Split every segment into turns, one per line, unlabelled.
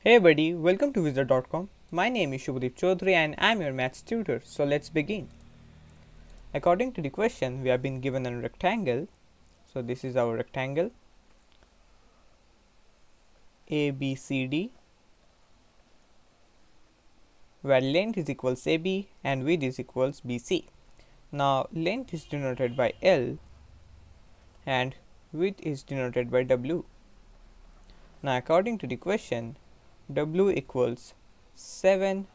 Hey buddy, welcome to Wizard.com. My name is Shubhadeep Chaudhary and I'm your maths tutor. So let's begin. According to the question, we have been given a rectangle. So this is our rectangle ABCD, where length is equals AB and width is equals BC. Now length is denoted by L and width is denoted by W. Now according to the question, W equals 7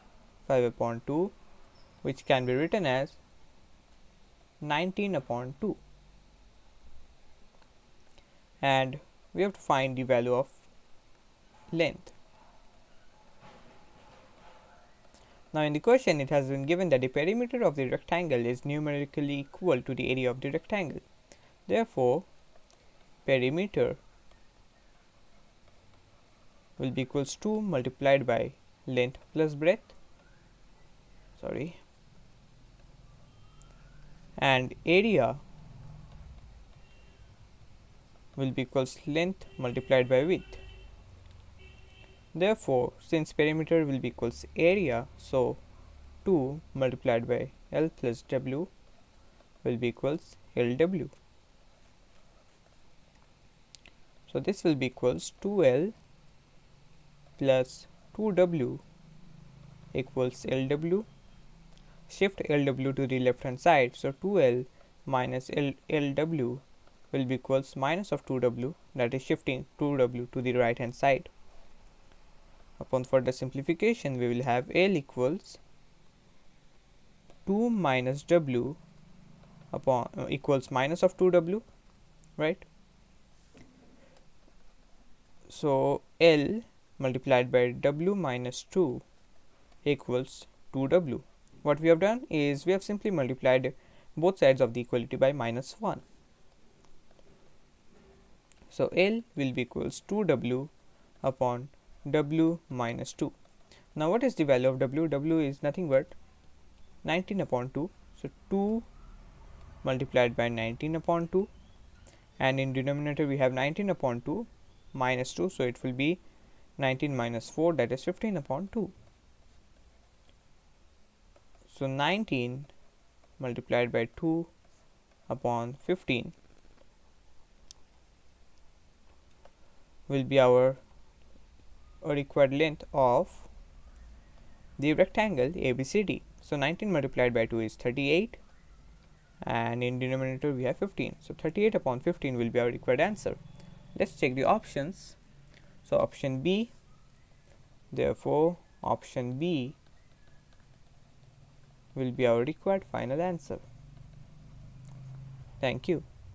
5 upon 2, which can be written as 19 upon 2, and we have to find the value of length. Now in the question it has been given that the perimeter of the rectangle is numerically equal to the area of the rectangle. Therefore, perimeter will be equals to multiplied by length plus breadth, and area will be equals length multiplied by width. Therefore, since perimeter will be equals area, so 2 multiplied by L plus W will be equals LW. So this will be equals 2L plus 2W equals LW. Shift LW to the left hand side, so 2L minus LW will be equals minus of 2W, that is shifting 2W to the right hand side. Upon further simplification, we will have L equals 2 minus W upon equals minus of 2W, right? So L multiplied by W minus 2 equals 2W. What we have done is we have simply multiplied both sides of the equality by minus 1. So L will be equals 2W upon W minus 2. Now what is the value of W? W is nothing but 19 upon 2. So 2 multiplied by 19 upon 2, and in denominator we have 19 upon 2 minus 2, so it will be 19 minus 4, that is 15 upon 2. So 19 multiplied by 2 upon 15 will be our required length of the rectangle ABCD. So 19 multiplied by 2 is 38, and in denominator we have 15. So 38 upon 15 will be our required answer. Let's check the options. So option B, therefore option B will be our required final answer. Thank you.